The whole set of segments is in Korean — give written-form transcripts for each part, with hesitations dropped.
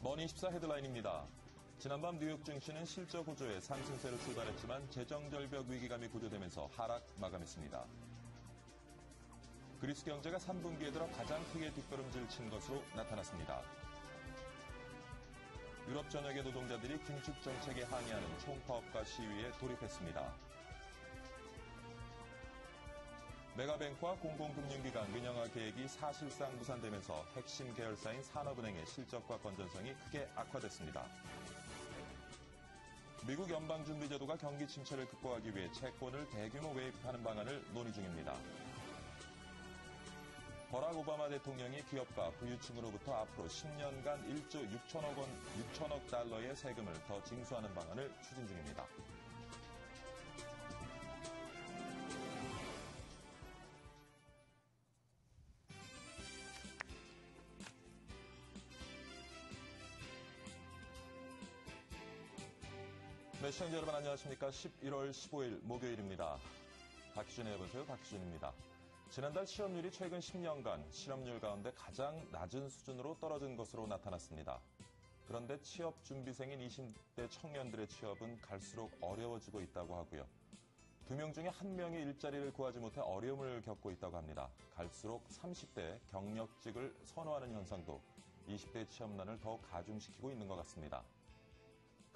머니24 헤드라인입니다. 지난밤 뉴욕 증시는 실적 호조에 상승세로 출발했지만 재정절벽 위기감이 고조되면서 하락 마감했습니다. 그리스 경제가 3분기에 들어 가장 크게 뒷걸음질 친 것으로 나타났습니다. 유럽 전역의 노동자들이 긴축 정책에 항의하는 총파업과 시위에 돌입했습니다. 메가뱅크와 공공금융기관 민영화 계획이 사실상 무산되면서 핵심 계열사인 산업은행의 실적과 건전성이 크게 악화됐습니다. 미국 연방준비제도가 경기 침체를 극복하기 위해 채권을 대규모 외입하는 방안을 논의 중입니다. 버락 오바마 대통령이 기업과 부유층으로부터 앞으로 10년간 1조 6천억 달러의 세금을 더 징수하는 방안을 추진 중입니다. 네, 시청자 여러분 안녕하십니까. 11월 15일 목요일입니다. 박기준의 여보세요. 박기준입니다. 지난달 취업률이 최근 10년간 실업률 가운데 가장 낮은 수준으로 떨어진 것으로 나타났습니다. 그런데 취업 준비생인 20대 청년들의 취업은 갈수록 어려워지고 있다고 하고요. 2명 중에 1명이 일자리를 구하지 못해 어려움을 겪고 있다고 합니다. 갈수록 30대 경력직을 선호하는 현상도 20대 취업난을 더욱 가중시키고 있는 것 같습니다.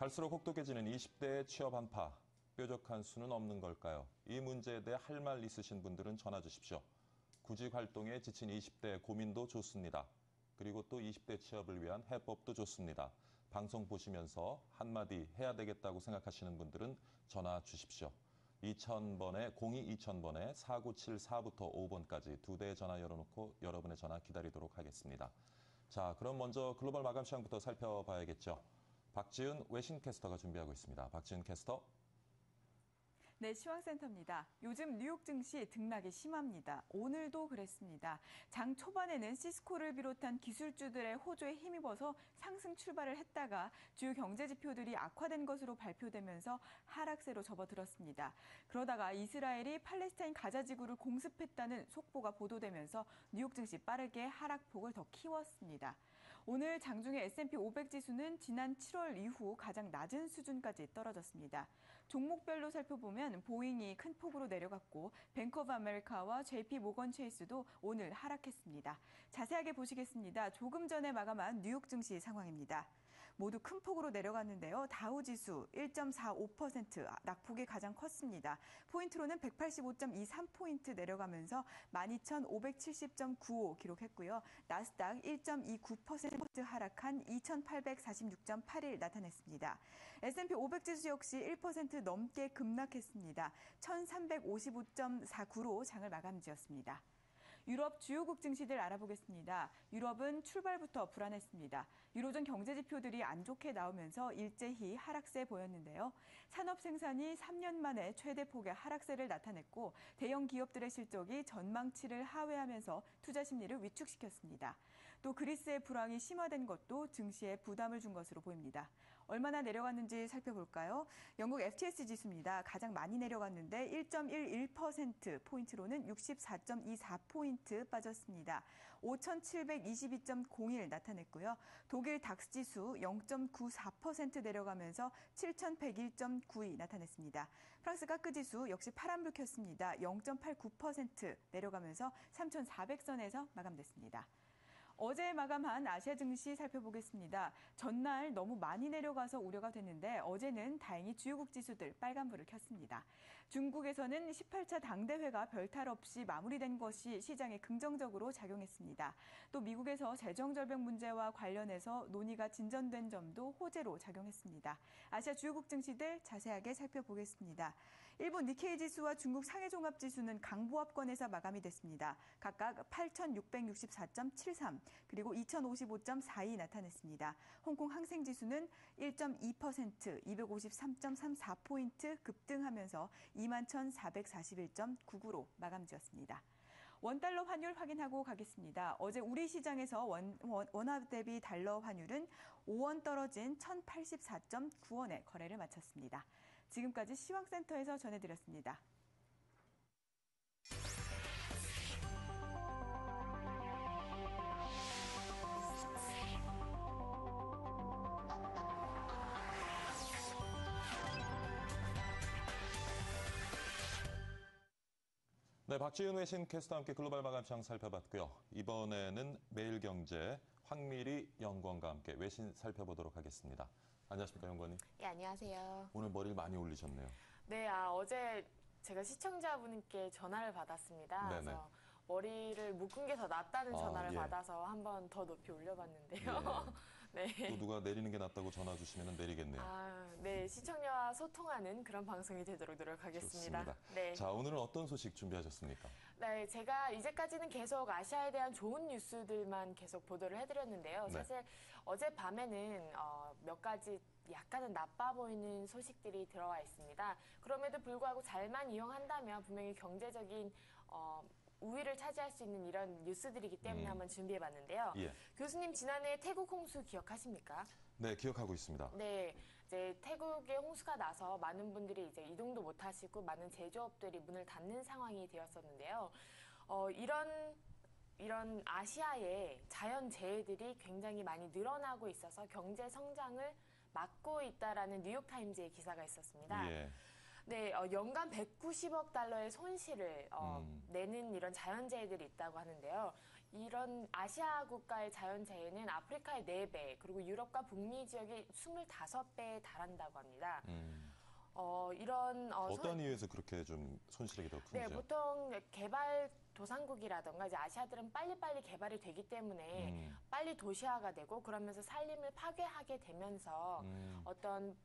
갈수록 혹독해지는 20대의 취업 한파, 뾰족한 수는 없는 걸까요? 이 문제에 대해 할 말 있으신 분들은 전화 주십시오. 구직 활동에 지친 20대의 고민도 좋습니다. 그리고 또 20대 취업을 위한 해법도 좋습니다. 방송 보시면서 한마디 해야 되겠다고 생각하시는 분들은 전화 주십시오. 0200번에 4974부터 5번까지 2대의 전화 열어놓고 여러분의 전화 기다리도록 하겠습니다. 자, 그럼 먼저 글로벌 마감 시황부터 살펴봐야겠죠. 박지은 외신캐스터가 준비하고 있습니다. 박지은 캐스터. 네, 시황센터입니다. 요즘 뉴욕 증시 등락이 심합니다. 오늘도 그랬습니다. 장 초반에는 시스코를 비롯한 기술주들의 호조에 힘입어서 상승 출발을 했다가 주요 경제 지표들이 악화된 것으로 발표되면서 하락세로 접어들었습니다. 그러다가 이스라엘이 팔레스타인 가자 지구를 공습했다는 속보가 보도되면서 뉴욕 증시 빠르게 하락폭을 더 키웠습니다. 오늘 장중에 S&P 500 지수는 지난 7월 이후 가장 낮은 수준까지 떨어졌습니다. 종목별로 살펴보면 보잉이 큰 폭으로 내려갔고 뱅크 오브 아메리카와 JP 모건 체이스도 오늘 하락했습니다. 자세하게 보시겠습니다. 조금 전에 마감한 뉴욕 증시 상황입니다. 모두 큰 폭으로 내려갔는데요. 다우지수 1.45% 낙폭이 가장 컸습니다. 포인트로는 185.23포인트 내려가면서 12,570.95 기록했고요. 나스닥 1.29% 하락한 2,846.81 나타냈습니다. S&P 500 지수 역시 1% 넘게 급락했습니다. 1,355.49로 장을 마감지었습니다. 유럽 주요국 증시들 알아보겠습니다. 유럽은 출발부터 불안했습니다. 유로존 경제 지표들이 안 좋게 나오면서 일제히 하락세 보였는데요. 산업 생산이 3년 만에 최대 폭의 하락세를 나타냈고 대형 기업들의 실적이 전망치를 하회하면서 투자 심리를 위축시켰습니다. 또 그리스의 불황이 심화된 것도 증시에 부담을 준 것으로 보입니다. 얼마나 내려갔는지 살펴볼까요? 영국 FTSE 지수입니다. 가장 많이 내려갔는데 1.11% 포인트로는 64.24포인트 빠졌습니다. 5,722.01 나타냈고요. 독일 닥스 지수 0.94% 내려가면서 7,101.92 나타냈습니다. 프랑스 카크 지수 역시 파란불 켰습니다. 0.89% 내려가면서 3,400선에서 마감됐습니다. 어제 마감한 아시아 증시 살펴보겠습니다. 전날 너무 많이 내려가서 우려가 됐는데 어제는 다행히 주요국 지수들 빨간불을 켰습니다. 중국에서는 18차 당대회가 별탈 없이 마무리된 것이 시장에 긍정적으로 작용했습니다. 또 미국에서 재정절벽 문제와 관련해서 논의가 진전된 점도 호재로 작용했습니다. 아시아 주요국 증시들 자세하게 살펴보겠습니다. 일본 니케이 지수와 중국 상해종합지수는 강보합권에서 마감이 됐습니다. 각각 8,664.73, 그리고 2,055.42 나타냈습니다. 홍콩 항생지수는 1.2%, 253.34포인트 급등하면서 21,441.99로 마감지었습니다. 원달러 환율 확인하고 가겠습니다. 어제 우리 시장에서 원화 대비 달러 환율은 5원 떨어진 1,084.9원에 거래를 마쳤습니다. 지금까지 시황센터에서 전해드렸습니다. 네, 박지윤 외신 캐스터와 함께 글로벌 마감시장 살펴봤고요. 이번에는 매일경제 황미리 연구원과 함께 외신 살펴보도록 하겠습니다. 안녕하십니까, 연구원님? 네, 안녕하세요. 오늘 머리를 많이 올리셨네요. 네, 어제 제가 시청자분께 전화를 받았습니다. 네네. 그래서 머리를 묶은 게 더 낫다는 전화를 예. 받아서 한 번 더 높이 올려봤는데요. 네. 또 누가 내리는 게 낫다고 전화 주시면 내리겠네요. 네, 시청자와 소통하는 그런 방송이 되도록 노력하겠습니다. 좋습니다. 네. 자, 오늘은 어떤 소식 준비하셨습니까? 네, 제가 이제까지는 계속 아시아에 대한 좋은 뉴스들만 계속 보도를 해드렸는데요. 네. 사실 어젯밤에는 몇 가지 약간은 나빠 보이는 소식들이 들어와 있습니다. 그럼에도 불구하고 잘만 이용한다면 분명히 경제적인 우위를 차지할 수 있는 이런 뉴스들이기 때문에 한번 준비해봤는데요. 예. 교수님, 지난해 태국 홍수 기억하십니까? 네, 기억하고 있습니다. 네, 이제 태국에 홍수가 나서 많은 분들이 이제 이동도 못 하시고 많은 제조업들이 문을 닫는 상황이 되었었는데요. 이런 아시아의 자연재해들이 굉장히 많이 늘어나고 있어서 경제 성장을 막고 있다라는 뉴욕타임즈의 기사가 있었습니다. 예. 네, 연간 190억 달러의 손실을 내는 이런 자연재해들이 있다고 하는데요. 이런 아시아 국가의 자연재해는 아프리카의 4배, 그리고 유럽과 북미 지역의 25배에 달한다고 합니다. 어떤 이유에서 그렇게 좀 손실이 더 큰지요? 네, 보통 개발도상국이라던가 이제 아시아들은 빨리빨리 개발이 되기 때문에 빨리 도시화가 되고 그러면서 산림을 파괴하게 되면서 어떤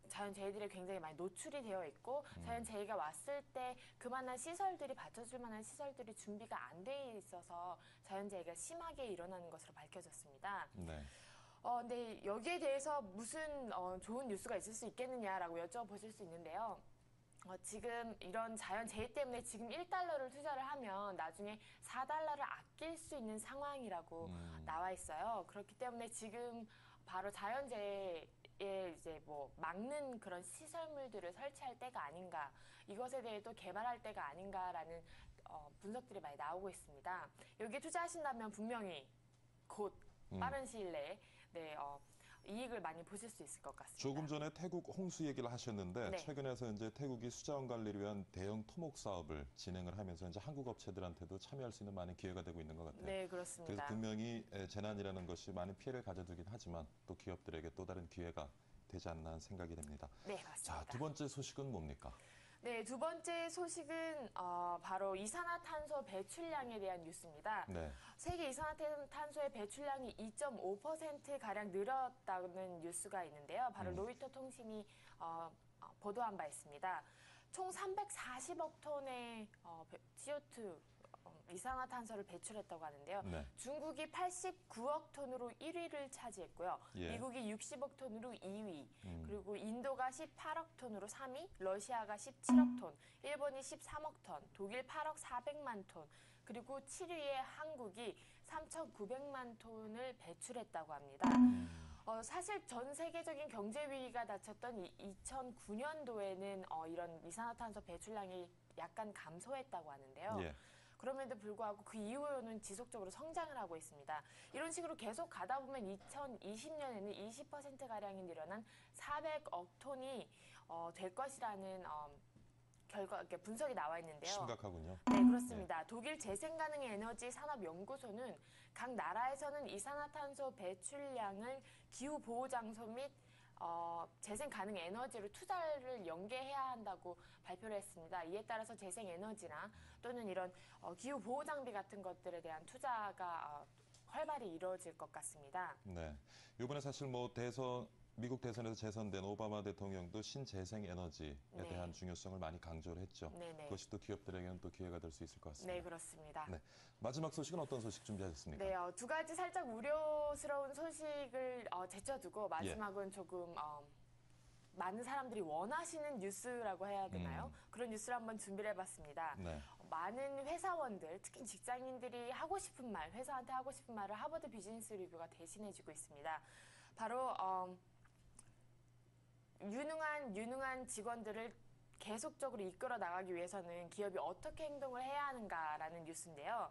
자연재해들이 굉장히 많이 노출이 되어 있고 자연재해가 왔을 때 그만한 시설들이 받쳐줄 만한 시설들이 준비가 안 돼 있어서 자연재해가 심하게 일어나는 것으로 밝혀졌습니다. 네. 근데 여기에 대해서 무슨 좋은 뉴스가 있을 수 있겠느냐라고 여쭤보실 수 있는데요. 지금 이런 자연재해 때문에 지금 1달러를 투자를 하면 나중에 4달러를 아낄 수 있는 상황이라고 나와 있어요. 그렇기 때문에 지금 바로 자연재해에 이제 뭐 막는 그런 시설물들을 설치할 때가 아닌가, 이것에 대해 또 개발할 때가 아닌가라는 분석들이 많이 나오고 있습니다. 여기에 투자하신다면 분명히 곧 빠른 시일 내에 이익을 많이 보실 수 있을 것 같습니다. 조금 전에 태국 홍수 얘기를 하셨는데 네. 최근에서 이제 태국이 수자원 관리를 위한 대형 토목 사업을 진행을 하면서 이제 한국 업체들한테도 참여할 수 있는 많은 기회가 되고 있는 것 같아요. 네, 그렇습니다. 그래서 분명히 재난이라는 것이 많은 피해를 가져두긴 하지만 또 기업들에게 또 다른 기회가 되지 않나 하는 생각이 됩니다. 네, 맞습니다. 자, 두 번째 소식은 뭡니까? 네, 두 번째 소식은 바로 이산화탄소 배출량에 대한 뉴스입니다. 네. 세계 이산화탄소의 배출량이 2.5%가량 늘었다는 뉴스가 있는데요. 바로 로이터 통신이 보도한 바 있습니다. 총 340억 톤의 CO2, 이산화탄소를 배출했다고 하는데요. 네. 중국이 89억 톤으로 1위를 차지했고요. 예. 미국이 60억 톤으로 2위, 그리고 인도가 18억 톤으로 3위, 러시아가 17억 톤, 일본이 13억 톤, 독일 8억 400만 톤, 그리고 7위의 한국이 3,900만 톤을 배출했다고 합니다. 사실 전 세계적인 경제 위기가 닥쳤던 2009년도에는 이런 이산화탄소 배출량이 약간 감소했다고 하는데요. 예. 그럼에도 불구하고 그 이후로는 지속적으로 성장을 하고 있습니다. 이런 식으로 계속 가다 보면 2020년에는 20%가량이 늘어난 400억 톤이 될 것이라는 분석이 나와 있는데요. 심각하군요. 네, 그렇습니다. 독일 재생가능에너지 산업연구소는 각 나라에서는 이산화탄소 배출량을 기후보호장소 및 재생가능 에너지로 투자를 연계해야 한다고 발표를 했습니다. 이에 따라서 재생에너지나 또는 이런 기후보호 장비 같은 것들에 대한 투자가 활발히 이루어질 것 같습니다. 네. 이번에 사실 미국 대선에서 재선된 오바마 대통령도 신재생 에너지에 네. 대한 중요성을 많이 강조를 했죠. 네네. 그것이 또 기업들에게는 또 기회가 될 수 있을 것 같습니다. 네, 그렇습니다. 네. 마지막 소식은 어떤 소식 준비하셨습니까? 네, 두 가지 살짝 우려스러운 소식을 제쳐두고 마지막은 조금 많은 사람들이 원하시는 뉴스라고 해야 되나요? 그런 뉴스를 한번 준비를 해봤습니다. 네. 많은 회사원들, 특히 직장인들이 하고 싶은 말, 회사한테 하고 싶은 말을 하버드 비즈니스 리뷰가 대신해주고 있습니다. 바로 유능한 직원들을 계속적으로 이끌어 나가기 위해서는 기업이 어떻게 행동을 해야 하는가라는 뉴스인데요.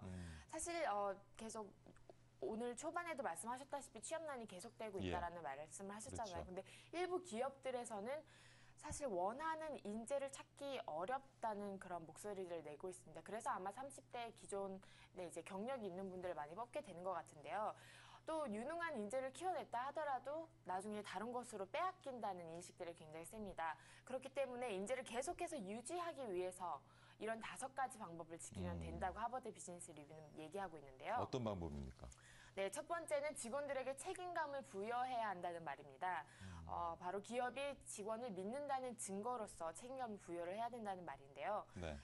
사실 계속 오늘 초반에도 말씀하셨다시피 취업난이 계속되고 있다라는 말씀을 하셨잖아요. 그렇죠. 근데 일부 기업들에서는 사실 원하는 인재를 찾기 어렵다는 그런 목소리를 내고 있습니다. 그래서 아마 30대 기존에 이제 경력이 있는 분들을 많이 뽑게 되는 것 같은데요. 또 유능한 인재를 키워냈다 하더라도 나중에 다른 곳으로 빼앗긴다는 인식들이 굉장히 셉니다. 그렇기 때문에 인재를 계속해서 유지하기 위해서 이런 5가지 방법을 지키면 된다고 하버드 비즈니스 리뷰는 얘기하고 있는데요. 어떤 방법입니까? 네, 첫 번째는 직원들에게 책임감을 부여해야 한다는 말입니다. 바로 기업이 직원을 믿는다는 증거로서 책임감을 부여를 해야 된다는 말인데요. 네.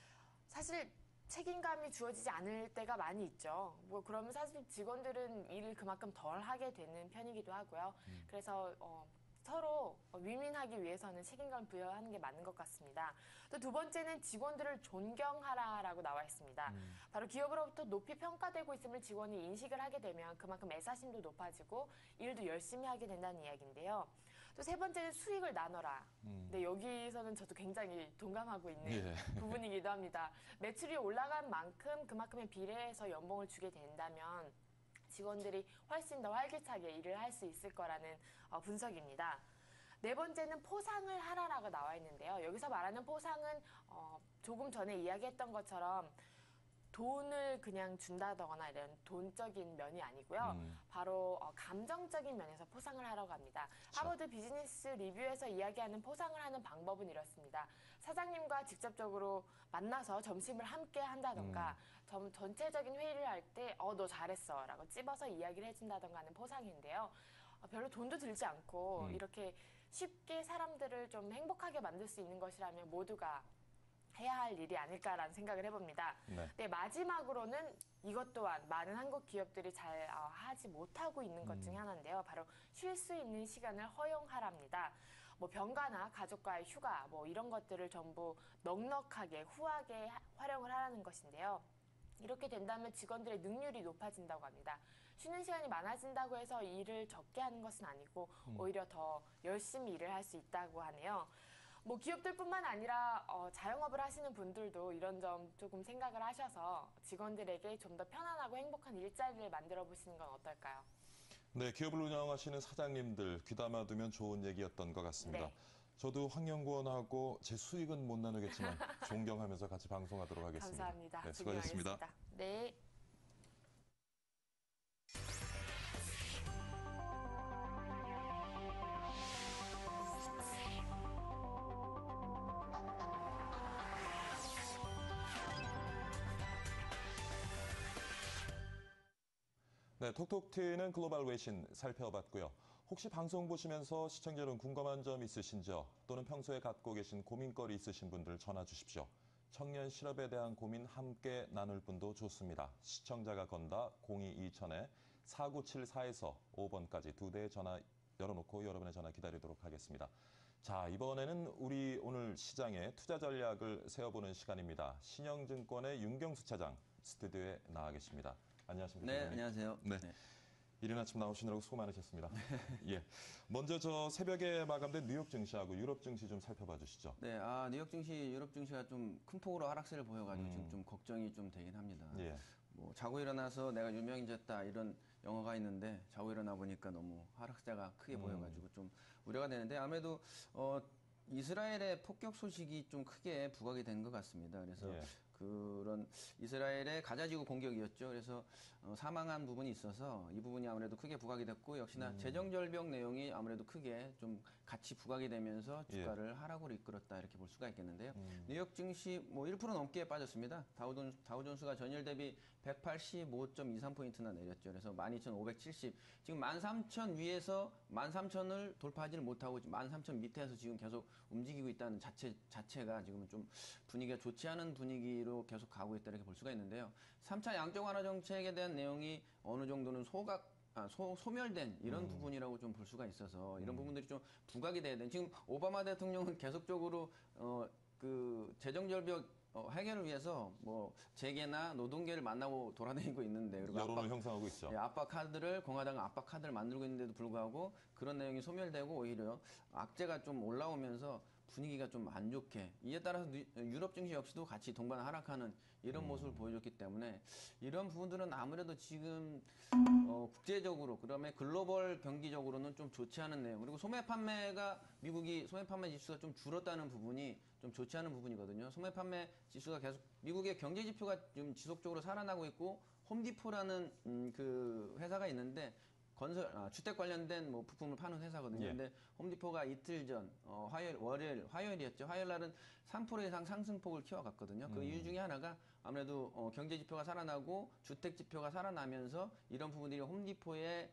사실 책임감이 주어지지 않을 때가 많이 있죠. 뭐 그러면 사실 직원들은 일을 그만큼 덜 하게 되는 편이기도 하고요. 그래서 서로 윈윈하기 위해서는 책임감을 부여하는 게 맞는 것 같습니다. 또 두 번째는 직원들을 존경하라라고 나와 있습니다. 바로 기업으로부터 높이 평가되고 있음을 직원이 인식을 하게 되면 그만큼 애사심도 높아지고 일도 열심히 하게 된다는 이야기인데요. 또 세 번째는 수익을 나눠라. 네, 여기서는 저도 굉장히 동감하고 있는 부분이기도 합니다. 매출이 올라간 만큼 그만큼에 비례해서 연봉을 주게 된다면 직원들이 훨씬 더 활기차게 일을 할 수 있을 거라는 분석입니다. 네 번째는 포상을 하라라고 나와 있는데요. 여기서 말하는 포상은 조금 전에 이야기했던 것처럼 돈을 그냥 준다거나 이런 돈적인 면이 아니고요. 바로 감정적인 면에서 포상을 하라고 합니다. 하버드 비즈니스 리뷰에서 이야기하는 포상을 하는 방법은 이렇습니다. 사장님과 직접적으로 만나서 점심을 함께 한다던가 전체적인 회의를 할 때 너 잘했어 라고 찝어서 이야기를 해준다던가 하는 포상인데요. 별로 돈도 들지 않고 이렇게 쉽게 사람들을 좀 행복하게 만들 수 있는 것이라면 모두가 해야 할 일이 아닐까라는 생각을 해봅니다. 네, 마지막으로는 이것 또한 많은 한국 기업들이 잘 하지 못하고 있는 것 중에 하나인데요. 바로 쉴 수 있는 시간을 허용하랍니다. 뭐 병가나 가족과의 휴가 뭐 이런 것들을 전부 넉넉하게 후하게 활용을 하라는 것인데요. 이렇게 된다면 직원들의 능률이 높아진다고 합니다. 쉬는 시간이 많아진다고 해서 일을 적게 하는 것은 아니고 오히려 더 열심히 일을 할 수 있다고 하네요. 뭐 기업들뿐만 아니라 자영업을 하시는 분들도 이런 점 조금 생각을 하셔서 직원들에게 좀 더 편안하고 행복한 일자리를 만들어 보시는 건 어떨까요? 네, 기업을 운영하시는 사장님들 귀담아 두면 좋은 얘기였던 것 같습니다. 네. 저도 환경구원하고 제 수익은 못 나누겠지만 존경하면서 같이 방송하도록 하겠습니다. 감사합니다. 네, 수고하셨습니다. 존경하겠습니다. 네. 네, 톡톡 튀는 글로벌 외신 살펴봤고요. 혹시 방송 보시면서 시청자 여러분 궁금한 점 있으신지요? 또는 평소에 갖고 계신 고민거리 있으신 분들 전화 주십시오. 청년 실업에 대한 고민 함께 나눌 분도 좋습니다. 시청자가 건다 02-2000에 4974에서 5번까지 2대의 전화 열어놓고 여러분의 전화 기다리도록 하겠습니다. 자, 이번에는 우리 오늘 시장의 투자 전략을 세워보는 시간입니다. 신영증권의 윤경수 차장 스튜디오에 나와 계십니다. 안녕하십니까? 네, 안녕하세요. 네. 이른 아침 나오시느라고 수고 많으셨습니다. 예. 먼저 저 새벽에 마감된 뉴욕 증시하고 유럽 증시 좀 살펴봐 주시죠. 네, 뉴욕 증시, 유럽 증시가 좀 큰 폭으로 하락세를 보여가지고 지금 좀 걱정이 좀 되긴 합니다. 예. 뭐 자고 일어나서 내가 유명해졌다 이런 영화가 있는데 자고 일어나 보니까 너무 하락세가 크게 보여가지고 좀 우려가 되는데 아무래도 이스라엘의 폭격 소식이 좀 크게 부각이 된 것 같습니다. 그래서 예. 그런 이스라엘의 가자지구 공격이었죠. 그래서 사망한 부분이 있어서 이 부분이 아무래도 크게 부각이 됐고 역시나 재정 절벽 내용이 아무래도 크게 좀 같이 부각이 되면서 주가를 하락으로 이끌었다 이렇게 볼 수가 있겠는데요. 뉴욕 증시 뭐 1% 넘게 빠졌습니다. 다우존스가 전일 대비 185.23포인트나 내렸죠. 그래서 12,570 지금 13,000 위에서 13,000을 돌파하지를 못하고 13,000 밑에서 지금 계속 움직이고 있다는 자체가 지금은 좀 분위기가 좋지 않은 분위기로 계속 가고 있다 이렇게 볼 수가 있는데요. 3차 양적 완화 정책에 대한 내용이 어느 정도는 소멸된 이런 부분이라고 좀 볼 수가 있어서 이런 부분들이 좀 부각이 돼야 되는. 지금 오바마 대통령은 계속적으로 그 재정 절벽 해결을 위해서 뭐 재계나 노동계를 만나고 돌아다니고 있는데 그리고 여론을 형성하고 있죠. 압박 카드를 공화당은 압박 카드를 만들고 있는데도 불구하고 그런 내용이 소멸되고 오히려 악재가 좀 올라오면서 분위기가 좀 안 좋게 이에 따라서 유럽 증시 역시도 같이 동반 하락하는 이런 모습을 보여줬기 때문에 이런 부분들은 아무래도 지금 국제적으로 그다음에 글로벌 경기적으로는 좀 좋지 않은 내용 그리고 소매 판매가 미국이 소매 판매 지수가 좀 줄었다는 부분이 좀 좋지 않은 부분이거든요. 소매 판매 지수가 계속 미국의 경제 지표가 좀 지속적으로 살아나고 있고 홈디포라는 그 회사가 있는데 주택 관련된 뭐 부품을 파는 회사거든요. 예. 근데 홈디포가 이틀 전 화요일이었죠. 화요일 날은 3% 이상 상승폭을 키워갔거든요. 그 이유 중에 하나가 아무래도 경제 지표가 살아나고 주택 지표가 살아나면서 이런 부분들이 홈디포에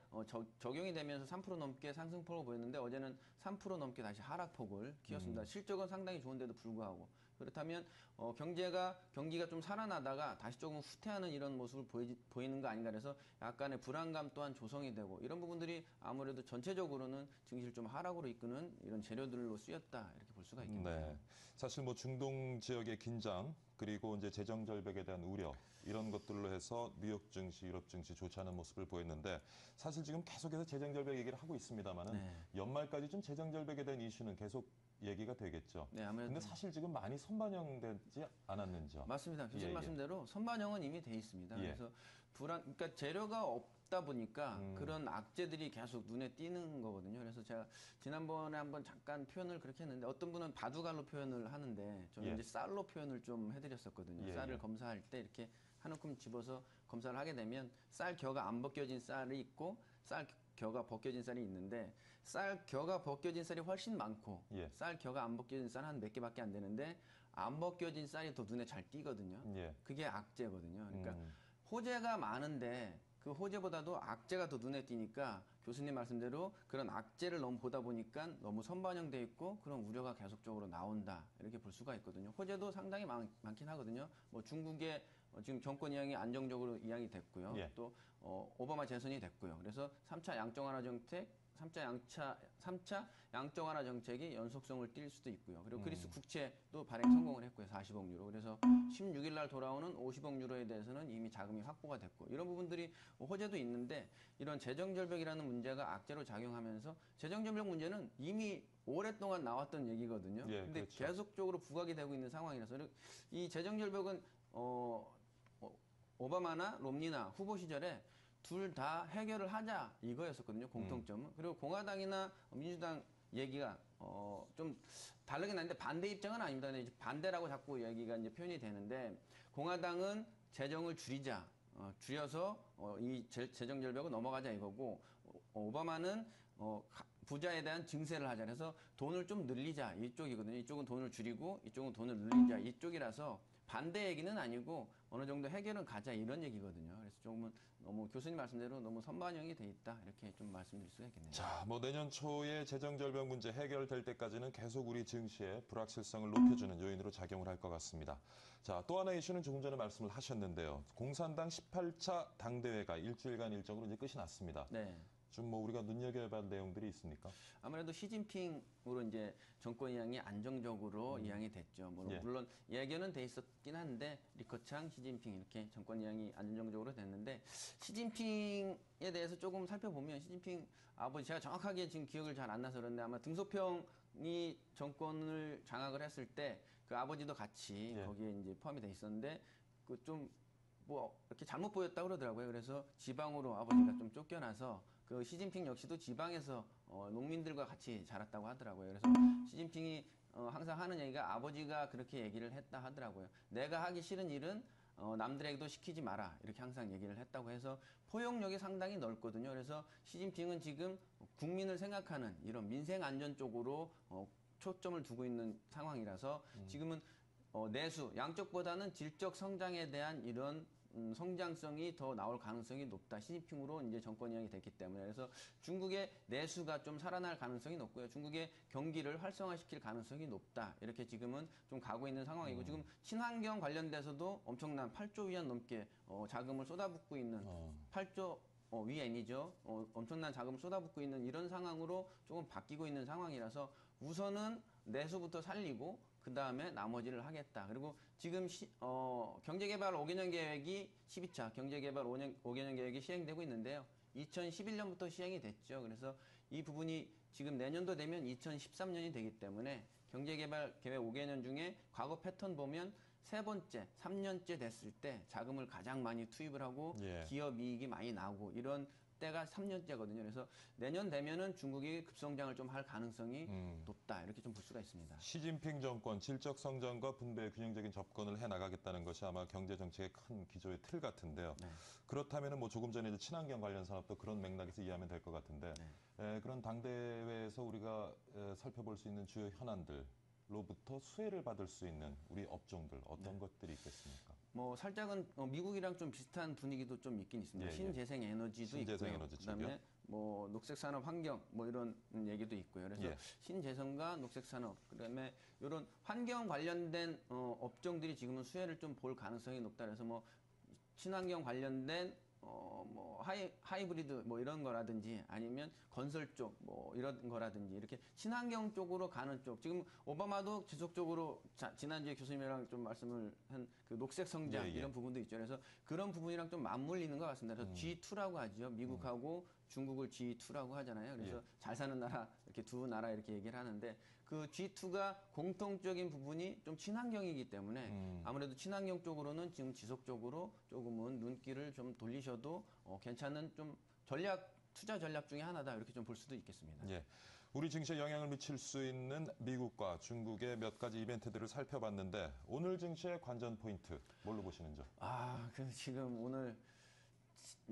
적용이 되면서 3% 넘게 상승폭을 보였는데 어제는 3% 넘게 다시 하락폭을 키웠습니다. 실적은 상당히 좋은데도 불구하고 그렇다면 경기가 좀 살아나다가 다시 조금 후퇴하는 이런 모습을 보이는 거 아닌가 그래서 약간의 불안감 또한 조성이 되고 이런 부분들이 아무래도 전체적으로는 증시를 좀 하락으로 이끄는 이런 재료들로 쓰였다 이렇게 볼 수가 있겠네요. 네. 사실 뭐 중동 지역의 긴장 그리고 이제 재정 절벽에 대한 우려 이런 것들로 해서 뉴욕 증시, 유럽 증시 좋지 않은 모습을 보였는데 사실 지금 계속해서 재정 절벽 얘기를 하고 있습니다만은 네. 연말까지 좀 재정 절벽에 대한 이슈는 계속 얘기가 되겠죠. 네, 아무래도 근데 사실 지금 많이 선반영되지 않았는지요? 맞습니다. 교수님 예, 예. 말씀대로 선반영은 이미 돼 있습니다. 예. 그래서 그러니까 재료가 없다 보니까 그런 악재들이 계속 눈에 띄는 거거든요. 그래서 제가 지난번에 한번 잠깐 표현을 그렇게 했는데 어떤 분은 바둑알로 표현을 하는데 저는 예. 이제 쌀로 표현을 좀 해드렸었거든요. 예, 쌀을 예. 검사할 때 이렇게 한 움큼 집어서 검사를 하게 되면 쌀 겨가 안 벗겨진 쌀이 있고 쌀 겨가 벗겨진 쌀이 있는데 쌀 겨가 벗겨진 쌀이 훨씬 많고 예. 쌀 겨가 안 벗겨진 쌀 한 몇 개밖에 안 되는데 안 벗겨진 쌀이 더 눈에 잘 띄거든요. 예. 그게 악재거든요. 그러니까 호재가 많은데 그 호재보다도 악재가 더 눈에 띄니까 교수님 말씀대로 그런 악재를 너무 보다 보니까 너무 선반영돼 있고 그런 우려가 계속적으로 나온다 이렇게 볼 수가 있거든요. 호재도 상당히 많긴 하거든요. 뭐 중국의 지금 정권 이양이 안정적으로 이양이 됐고요. 예. 또 오바마 재선이 됐고요. 그래서 3차 양적 완화 정책, 3차 양적 완화 정책이 연속성을 띌 수도 있고요. 그리고 그리스 국채도 발행 성공을 했고요. 40억 유로. 그래서 16일 날 돌아오는 50억 유로에 대해서는 이미 자금이 확보가 됐고 이런 부분들이 호재도 있는데 이런 재정 절벽이라는 문제가 악재로 작용하면서 재정 절벽 문제는 이미 오랫동안 나왔던 얘기거든요. 예, 근데 그렇죠. 계속적으로 부각이 되고 있는 상황이라서 이 재정 절벽은 오바마나 롬니나 후보 시절에 둘 다 해결을 하자 이거였었거든요. 공통점은. 그리고 공화당이나 민주당 얘기가 좀 다르긴 한데 반대 입장은 아닙니다. 근데 이제 반대라고 자꾸 얘기가 이제 표현이 되는데 공화당은 재정을 줄이자. 줄여서 이 재정 절벽을 넘어가자 이거고 오바마는 부자에 대한 증세를 하자. 그래서 돈을 좀 늘리자 이쪽이거든요. 이쪽은 돈을 줄이고 이쪽은 돈을 늘리자 이쪽이라서 반대 얘기는 아니고 어느 정도 해결은 가자 이런 얘기거든요. 그래서 조금은 너무 교수님 말씀대로 너무 선반영이 돼 있다 이렇게 좀 말씀드릴 수가 있겠네요. 자, 뭐 내년 초에 재정 절벽 문제 해결될 때까지는 계속 우리 증시의 불확실성을 높여주는 요인으로 작용을 할 것 같습니다. 자, 또 하나의 이슈는 조금 전에 말씀을 하셨는데요. 공산당 18차 당대회가 일주일간 일정으로 이제 끝이 났습니다. 네. 좀 뭐 우리가 눈여겨야 할 내용들이 있습니까? 아무래도 시진핑으로 이제 정권 이양이 안정적으로 이양이 됐죠. 예. 물론 예견은 돼 있었긴 한데 리커창, 시진핑 이렇게 정권 이양이 안정적으로 됐는데 시진핑에 대해서 조금 살펴보면 시진핑 아버지 제가 정확하게 지금 기억을 잘 안 나서 그런데 아마 등소평이 정권을 장악을 했을 때 그 아버지도 같이 예. 거기에 이제 포함이 돼 있었는데 그 좀 뭐 이렇게 잘못 보였다고 그러더라고요. 그래서 지방으로 아버지가 좀 쫓겨나서 그 시진핑 역시도 지방에서 농민들과 같이 자랐다고 하더라고요. 그래서 시진핑이 항상 하는 얘기가 아버지가 그렇게 얘기를 했다 하더라고요. 내가 하기 싫은 일은 남들에게도 시키지 마라 이렇게 항상 얘기를 했다고 해서 포용력이 상당히 넓거든요. 그래서 시진핑은 지금 국민을 생각하는 이런 민생 안전 쪽으로 초점을 두고 있는 상황이라서 지금은 내수 양적보다는 질적 성장에 대한 이런 성장성이 더 나올 가능성이 높다. 시진핑으로 이제 정권 이양이 됐기 때문에. 그래서 중국의 내수가 좀 살아날 가능성이 높고요. 중국의 경기를 활성화시킬 가능성이 높다. 이렇게 지금은 좀 가고 있는 상황이고 지금 친환경 관련돼서도 엄청난 8조 위안 넘게 자금을 쏟아붓고 있는 8조 위엔이죠. 엄청난 자금을 쏟아붓고 있는 이런 상황으로 조금 바뀌고 있는 상황이라서 우선은 내수부터 살리고 그 다음에 나머지를 하겠다. 그리고 지금 경제개발 5개년 계획이 12차 경제개발 5개년 계획이 시행되고 있는데요. 2011년부터 시행이 됐죠. 그래서 이 부분이 지금 내년도 되면 2013년이 되기 때문에 경제개발 계획 5개년 중에 과거 패턴 보면 세 번째, 3년째 됐을 때 자금을 가장 많이 투입을 하고 예. 기업 이익이 많이 나오고 이런 때가 3년째거든요. 그래서 내년 되면은 중국이 급성장을 좀 할 가능성이 높다. 이렇게 좀 볼 수가 있습니다. 시진핑 정권 질적 성장과 분배 균형적인 접근을 해 나가겠다는 것이 아마 경제 정책의 큰 기조의 틀 같은데요. 네. 그렇다면은 뭐 조금 전에 이제 친환경 관련 산업도 그런 맥락에서 이해하면 될 것 같은데 그런 당대회에서 우리가 살펴볼 수 있는 주요 현안들로부터 수혜를 받을 수 있는 우리 업종들 어떤 것들이 있겠습니까? 뭐 살짝은 미국이랑 좀 비슷한 분위기도 좀 있긴 있습니다. 예, 예. 신재생 에너지도 신재생 있고요. 에너지 그다음에 쪽이요? 뭐 녹색 산업 환경 뭐 이런 얘기도 있고요. 그래서 예. 신재생과 녹색 산업 그다음에 이런 환경 관련된 업종들이 지금은 수혜를 좀 볼 가능성이 높다. 그래서 뭐 친환경 관련된 뭐 하이브리드 뭐 이런 거라든지 아니면 건설 쪽 뭐 이런 거라든지 이렇게 친환경 쪽으로 가는 쪽 지금 오바마도 지속적으로 지난주에 교수님이랑 좀 말씀을 한 그 녹색 성장 예, 예. 이런 부분도 있죠. 그래서 그런 부분이랑 좀 맞물리는 것 같습니다. 그래서 G2라고 하죠. 미국하고 중국을 G2라고 하잖아요. 그래서 예. 잘 사는 나라 이렇게 두 나라 이렇게 얘기를 하는데 그 G2가 공통적인 부분이 좀 친환경이기 때문에 아무래도 친환경 쪽으로는 지금 지속적으로 조금은 눈길을 좀 돌리셔도 괜찮은 좀 투자 전략 중에 하나다 이렇게 좀 볼 수도 있겠습니다. 예. 우리 증시에 영향을 미칠 수 있는 미국과 중국의 몇 가지 이벤트들을 살펴봤는데 오늘 증시의 관전 포인트 뭘로 보시는지요? 그 지금 오늘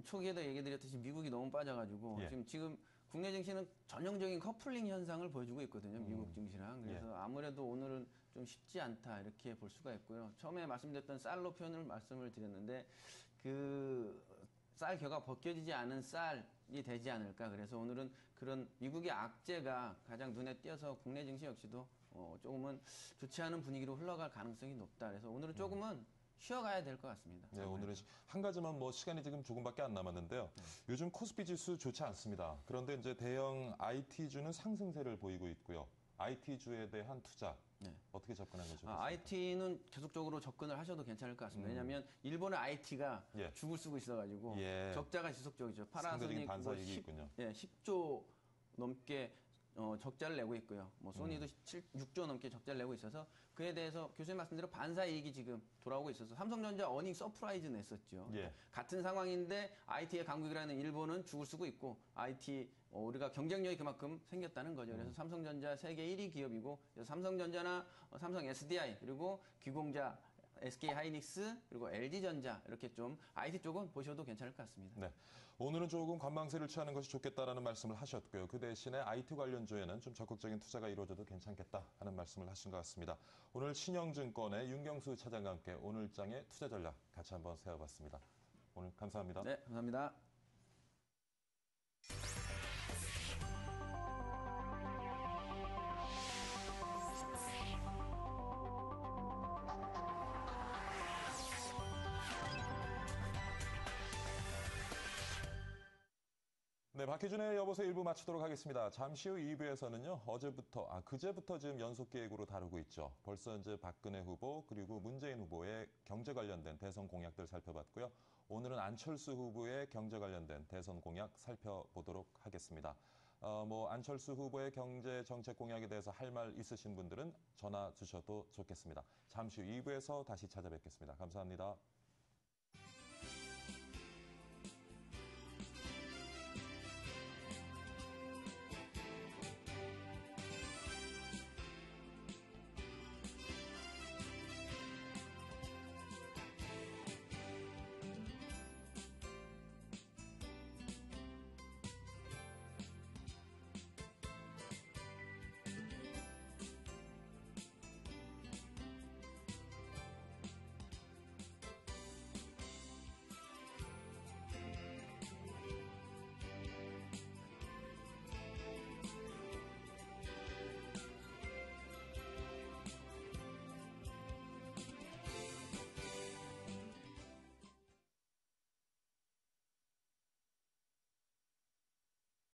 초기에도 얘기 드렸듯이 미국이 너무 빠져가지고 예. 지금 국내 증시는 전형적인 커플링 현상을 보여주고 있거든요. 미국 증시랑. 그래서 아무래도 오늘은 좀 쉽지 않다 이렇게 볼 수가 있고요. 처음에 말씀드렸던 쌀로 표현을 말씀을 드렸는데 그 쌀 겨가 벗겨지지 않은 쌀이 되지 않을까. 그래서 오늘은 그런 미국의 악재가 가장 눈에 띄어서 국내 증시 역시도 조금은 좋지 않은 분위기로 흘러갈 가능성이 높다. 그래서 오늘은 조금은 쉬어가야 될 것 같습니다. 네, 오늘은 한 가지만 뭐 시간이 지금 조금밖에 안 남았는데요. 요즘 코스피 지수 좋지 않습니다. 그런데 이제 대형 IT주는 상승세를 보이고 있고요. IT주에 대한 투자 어떻게 접근하는 게 좋겠습니까? IT는 계속적으로 접근을 하셔도 괜찮을 것 같습니다. 왜냐하면 일본의 IT가 예. 죽을 쓰고 있어가지고 예. 적자가 지속적이죠. 상대적인 파라소닉 반사이익이 있군요. 10조 넘게 적자를 내고 있고요. 뭐 소니도 6조 넘게 적자를 내고 있어서 그에 대해서 교수님 말씀대로 반사이익이 지금 돌아오고 있어서 삼성전자 어닝 서프라이즈 냈었죠. 예. 같은 상황인데 IT의 강국이라는 일본은 죽을 쓰고 있고 IT 우리가 경쟁력이 그만큼 생겼다는 거죠. 그래서 삼성전자 세계 1위 기업이고 그래서 삼성전자나 삼성 SDI 그리고 기공자 SK 하이닉스 그리고 LG전자 이렇게 좀 IT 쪽은 보셔도 괜찮을 것 같습니다. 네. 오늘은 조금 관망세를 취하는 것이 좋겠다라는 말씀을 하셨고요. 그 대신에 IT 관련주에는 좀 적극적인 투자가 이루어져도 괜찮겠다 하는 말씀을 하신 것 같습니다. 오늘 신영증권의 윤경수 차장과 함께 오늘장의 투자 전략 같이 한번 세워봤습니다. 오늘 감사합니다. 네, 감사합니다. 네, 박희준의 여보세요 1부 마치도록 하겠습니다. 잠시 후 2부에서는요, 그제부터 지금 연속 기획으로 다루고 있죠. 벌써 이제 박근혜 후보 그리고 문재인 후보의 경제 관련된 대선 공약들 살펴봤고요. 오늘은 안철수 후보의 경제 관련된 대선 공약 살펴보도록 하겠습니다. 안철수 후보의 경제 정책 공약에 대해서 할 말 있으신 분들은 전화 주셔도 좋겠습니다. 잠시 후 2부에서 다시 찾아뵙겠습니다. 감사합니다.